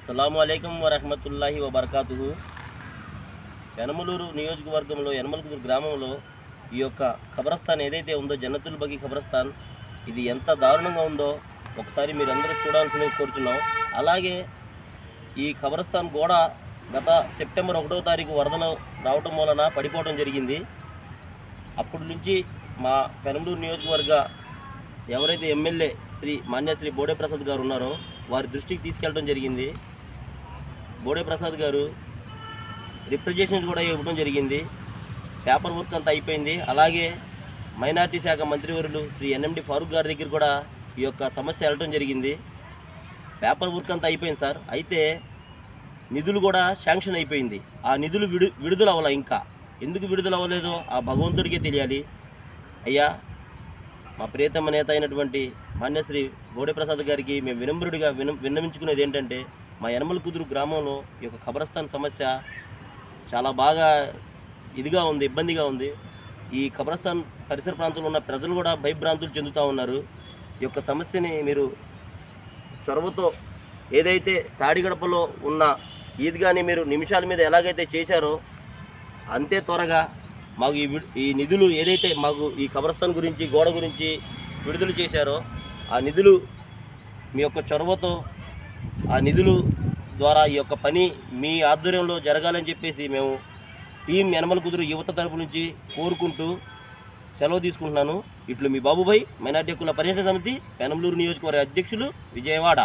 అస్సలాము అలైకుం వరహమతుల్లాహి వబర్కాతుహు. యనమలూరు నియోజకవర్గంలో యనమలకుదురు గ్రామంలో ఈ యొక్క ఖబరస్థాన్ ఏదైతే ఉందో జన్నతుల్ బగీ ఖబరస్థాన్, ఇది ఎంత దారుణంగా ఉందో ఒకసారి మీరందరూ చూడాల్సింది కోరుతున్నాం. అలాగే ఈ ఖబరస్థాన్ గోడ గత సెప్టెంబర్ 1వ తారీఖు వరదలు రావడం వలన పడిపోవడం జరిగింది. అప్పటి నుంచి మా పెనంలూరు నియోజకవర్గ ఎవరైతే ఎమ్మెల్యే శ్రీ మాన్యశ్రీ బోడే ప్రసాద్ గారు ఉన్నారో వారి దృష్టికి తీసుకెళ్ళడం జరిగింది. బోడే ప్రసాద్ గారు రిప్రజెంటేషన్ కూడా ఇవ్వడం జరిగింది. పేపర్ వర్క్ అంతా అయిపోయింది. అలాగే మైనార్టీ శాఖ మంత్రివర్యులు శ్రీ ఎన్ఎండి ఫారూక్ గారి దగ్గర కూడా ఈ యొక్క సమస్య వెళ్ళడం జరిగింది. పేపర్ వర్క్ అంతా అయిపోయింది సార్. అయితే నిధులు కూడా శాంక్షన్ అయిపోయింది. ఆ నిధులు విడుదల అవ్వాల. ఇంకా ఎందుకు విడుదల అవ్వలేదో ఆ భగవంతుడికే తెలియాలి. అయ్యా, మా ప్రియతమ నేత అయినటువంటి మాన్యశ్రీ బోడే ప్రసాద్ గారికి మేము వినమ్రుడిగా విన్నవించుకునేది ఏంటంటే, మా యనమలకుదురు గ్రామంలో ఈ యొక్క ఖబరస్థాన్ సమస్య చాలా బాగా ఇదిగా ఉంది, ఇబ్బందిగా ఉంది. ఈ ఖబరస్థాన్ పరిసర ప్రాంతంలో ఉన్న ప్రజలు కూడా భయభ్రాంతులు చెందుతూ ఉన్నారు. ఈ యొక్క సమస్యని మీరు చొరవతో ఏదైతే తాడిగడపలో ఉన్న ఈద్గాని మీరు నిమిషాల మీద ఎలాగైతే చేశారో అంతే త్వరగా మాకు ఈ నిధులు ఏదైతే మాకు ఈ ఖబరస్థాన్ గురించి గోడ గురించి విడుదల చేశారో ఆ నిధులు మీ యొక్క చొరవతో ఆ నిధులు ద్వారా ఈ యొక్క పని మీ ఆధ్వర్యంలో జరగాలని చెప్పేసి మేము టీం యనమలకుదురు యువత తరపు నుంచి కోరుకుంటూ సెలవు తీసుకుంటున్నాను. ఇట్లు మీ బాబుభాయ్, మైనార్టీ హక్కుల పరిరక్షణ సమితి, పెనంలూరు నియోజకవర్గ అధ్యక్షులు, విజయవాడ.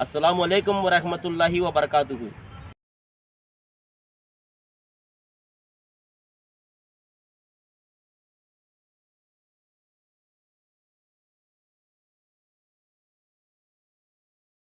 అస్సలాము అలైకుం వరహమతుల్లాహి వబర్కాతుహు.